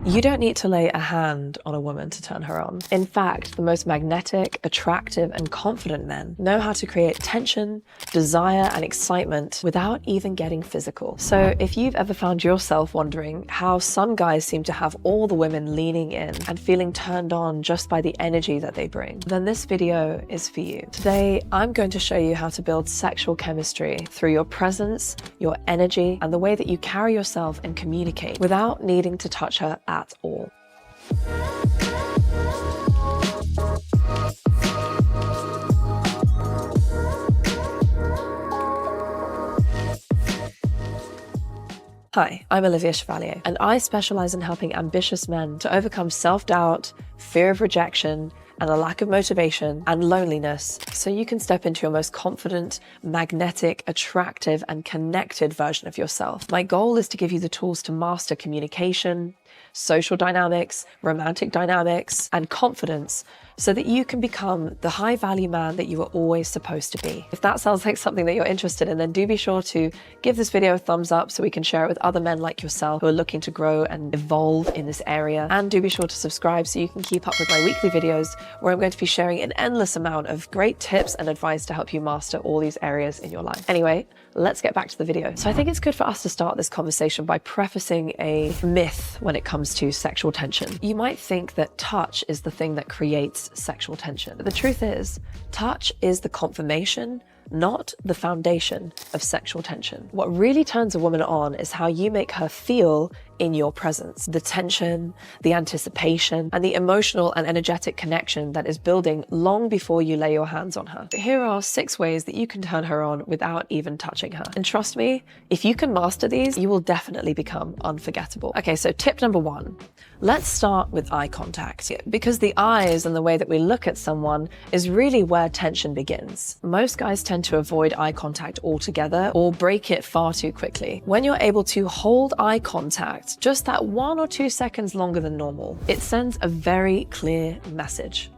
You don't need to lay a hand on a woman to turn her on. In fact, the most magnetic, attractive, and confident men know how to create tension, desire, and excitement without even getting physical. So if you've ever found yourself wondering how some guys seem to have all the women leaning in and feeling turned on just by the energy that they bring, then this video is for you. Today, I'm going to show you how to build sexual chemistry through your presence, your energy, and the way that you carry yourself and communicate without needing to touch her at all. Hi, I'm Olivia Chevalier, and I specialize in helping ambitious men to overcome self-doubt, fear of rejection, and a lack of motivation and loneliness, so you can step into your most confident, magnetic, attractive, and connected version of yourself. My goal is to give you the tools to master communication, social dynamics, romantic dynamics, and confidence, so that you can become the high-value man that you were always supposed to be. If that sounds like something that you're interested in, then do be sure to give this video a thumbs up so we can share it with other men like yourself who are looking to grow and evolve in this area. And do be sure to subscribe so you can keep up with my weekly videos, where I'm going to be sharing an endless amount of great tips and advice to help you master all these areas in your life. Anyway, let's get back to the video. So I think it's good for us to start this conversation by prefacing a myth when it comes to sexual tension. You might think that touch is the thing that creates sexual tension. But the truth is, touch is the confirmation, not the foundation of sexual tension. What really turns a woman on is how you make her feel in your presence. The tension, the anticipation, and the emotional and energetic connection that is building long before you lay your hands on her. But here are 6 ways that you can turn her on without even touching her. And trust me, if you can master these, you will definitely become unforgettable. Okay, so tip number 1. Let's start with eye contact, because the eyes and the way that we look at someone is really where tension begins. Most guys tend to avoid eye contact altogether or break it far too quickly. When you're able to hold eye contact just that 1 or 2 seconds longer than normal, it sends a very clear message.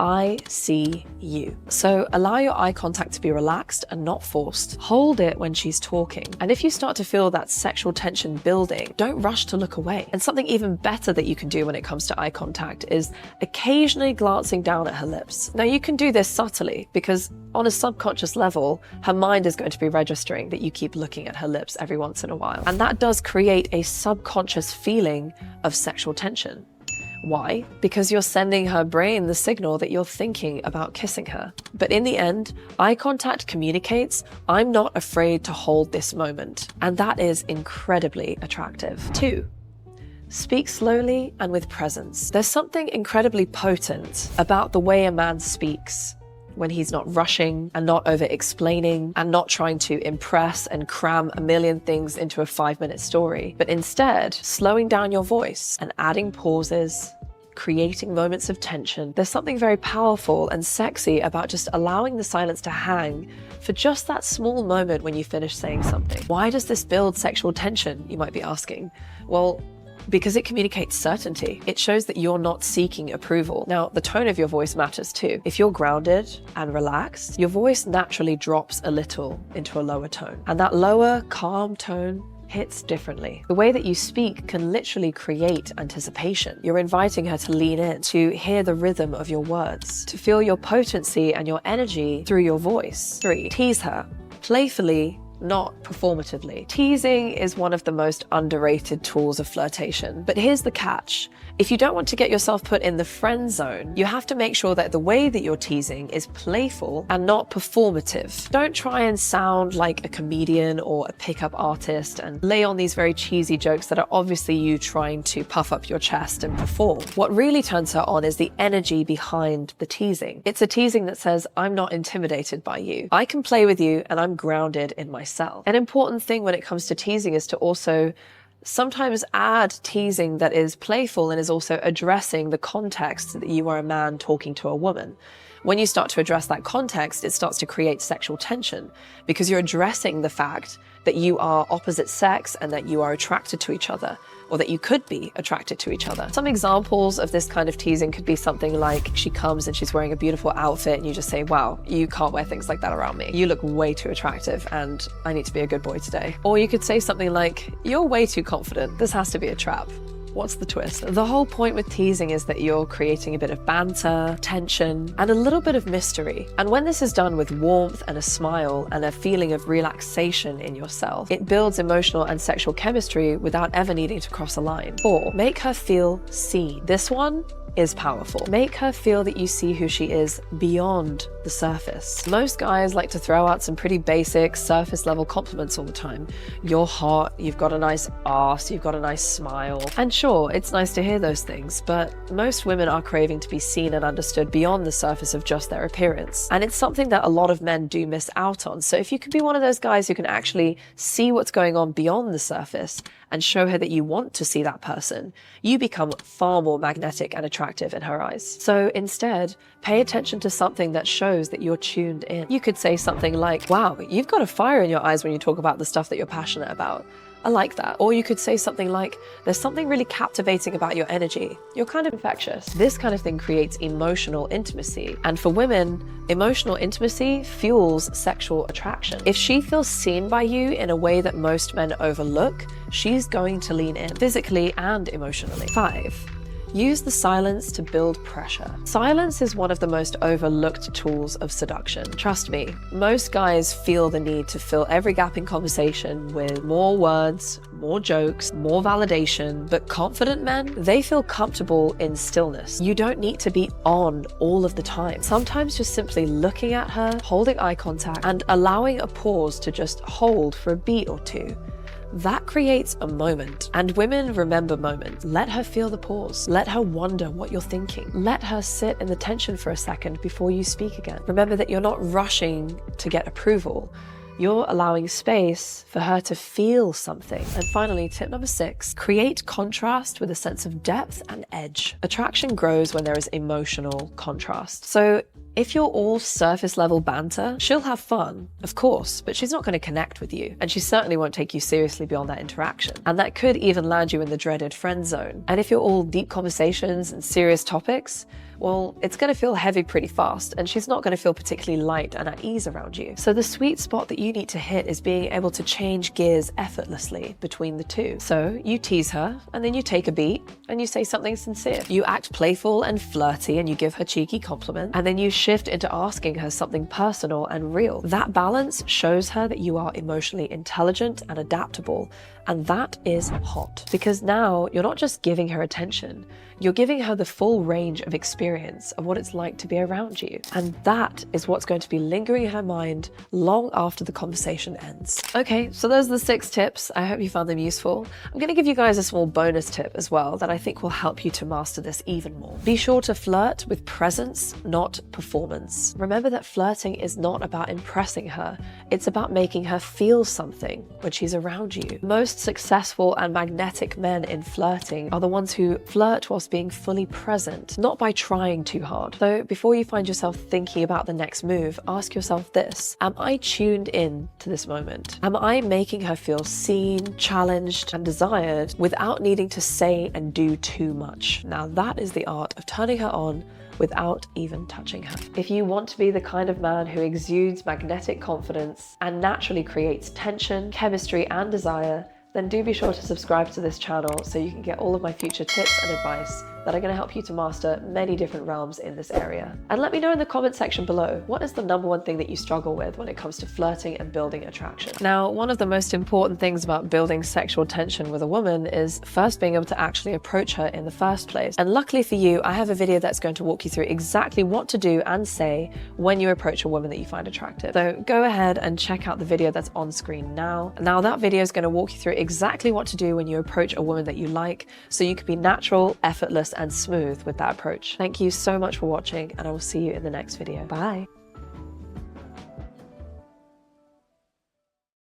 I see you. So allow your eye contact to be relaxed and not forced. Hold it when she's talking. And if you start to feel that sexual tension building, don't rush to look away. And something even better that you can do when it comes to eye contact is occasionally glancing down at her lips. Now you can do this subtly because on a subconscious level, her mind is going to be registering that you keep looking at her lips every once in a while. And that does create a subconscious feeling of sexual tension. Why? Because you're sending her brain the signal that you're thinking about kissing her. But in the end, eye contact communicates, I'm not afraid to hold this moment. And that is incredibly attractive. 2. Speak slowly and with presence. There's something incredibly potent about the way a man speaks when he's not rushing and not over-explaining and not trying to impress and cram a million things into a 5-minute story, but instead slowing down your voice and adding pauses, creating moments of tension. There's something very powerful and sexy about just allowing the silence to hang for just that small moment when you finish saying something. Why does this build sexual tension, you might be asking? Well, because it communicates certainty. It shows that you're not seeking approval. Now, the tone of your voice matters too. If you're grounded and relaxed, your voice naturally drops a little into a lower tone. And that lower, calm tone hits differently. The way that you speak can literally create anticipation. You're inviting her to lean in, to hear the rhythm of your words, to feel your potency and your energy through your voice. 3. Tease her. Playfully, not performatively. Teasing is one of the most underrated tools of flirtation. But here's the catch. If you don't want to get yourself put in the friend zone, you have to make sure that the way that you're teasing is playful and not performative. Don't try and sound like a comedian or a pickup artist and lay on these very cheesy jokes that are obviously you trying to puff up your chest and perform. What really turns her on is the energy behind the teasing. It's a teasing that says, I'm not intimidated by you. I can play with you and I'm grounded in myself. An important thing when it comes to teasing is to also sometimes add teasing that is playful and is also addressing the context that you are a man talking to a woman. When you start to address that context, it starts to create sexual tension because you're addressing the fact that you are opposite sex and that you are attracted to each other, or that you could be attracted to each other. Some examples of this kind of teasing could be something like she comes and she's wearing a beautiful outfit and you just say, wow, you can't wear things like that around me. You look way too attractive and I need to be a good boy today. Or you could say something like, you're way too confident. This has to be a trap. what's the twist? The whole point with teasing is that you're creating a bit of banter, tension, and a little bit of mystery. And when this is done with warmth and a smile and a feeling of relaxation in yourself, it builds emotional and sexual chemistry without ever needing to cross a line. 4, make her feel seen. This one is powerful. Make her feel that you see who she is beyond the surface. Most guys like to throw out some pretty basic surface level compliments all the time. You're hot, you've got a nice ass, you've got a nice smile. And sure, it's nice to hear those things, but most women are craving to be seen and understood beyond the surface of just their appearance. And it's something that a lot of men do miss out on. So if you can be one of those guys who can actually see what's going on beyond the surface and show her that you want to see that person, you become far more magnetic and attractive in her eyes. So instead, pay attention to something that shows that you're tuned in. You could say something like, wow, you've got a fire in your eyes when you talk about the stuff that you're passionate about. I like that. Or you could say something like, there's something really captivating about your energy. You're kind of infectious. This kind of thing creates emotional intimacy. And for women, emotional intimacy fuels sexual attraction. If she feels seen by you in a way that most men overlook, she's going to lean in physically and emotionally. 5, use the silence to build pressure. Silence is one of the most overlooked tools of seduction. Trust me, most guys feel the need to fill every gap in conversation with more words, more jokes, more validation, but confident men, they feel comfortable in stillness. You don't need to be on all of the time. Sometimes just simply looking at her, holding eye contact, and allowing a pause to just hold for a beat or two. That creates a moment. And women remember moments. Let her feel the pause. Let her wonder what you're thinking. Let her sit in the tension for a second before you speak again. Remember that you're not rushing to get approval. You're allowing space for her to feel something. And finally, tip number 6, create contrast with a sense of depth and edge. Attraction grows when there is emotional contrast. So if you're all surface level banter, she'll have fun, of course, but she's not going to connect with you. And she certainly won't take you seriously beyond that interaction. And that could even land you in the dreaded friend zone. And if you're all deep conversations and serious topics, well, it's going to feel heavy pretty fast, and she's not going to feel particularly light and at ease around you. So the sweet spot that you need to hit is being able to change gears effortlessly between the two. So you tease her, and then you take a beat, and you say something sincere. You act playful and flirty, and you give her cheeky compliment, and then you shift into asking her something personal and real. That balance shows her that you are emotionally intelligent and adaptable, and that is hot. Because now you're not just giving her attention, you're giving her the full range of experience of what it's like to be around you. And that is what's going to be lingering in her mind long after the conversation ends. Okay, so those are the 6 tips. I hope you found them useful. I'm going to give you guys a small bonus tip as well that I think will help you to master this even more. Be sure to flirt with presence, not performance. Remember that flirting is not about impressing her. It's about making her feel something when she's around you. Most successful and magnetic men in flirting are the ones who flirt whilst being fully present, not by trying too hard. So before you find yourself thinking about the next move, ask yourself this: am I tuned in to this moment? Am I making her feel seen, challenged, and desired without needing to say and do too much? Now that is the art of turning her on without even touching her. If you want to be the kind of man who exudes magnetic confidence and naturally creates tension, chemistry, and desire, then do be sure to subscribe to this channel so you can get all of my future tips and advice that are going to help you to master many different realms in this area. And let me know in the comment section below, what is the #1 thing that you struggle with when it comes to flirting and building attraction? Now, one of the most important things about building sexual tension with a woman is first being able to actually approach her in the first place. And luckily for you, I have a video that's going to walk you through exactly what to do and say when you approach a woman that you find attractive. So go ahead and check out the video that's on screen now. Now that video is going to walk you through exactly what to do when you approach a woman that you like, so you can be natural, effortless, and smooth with that approach. Thank you so much for watching, and I will see you in the next video. Bye.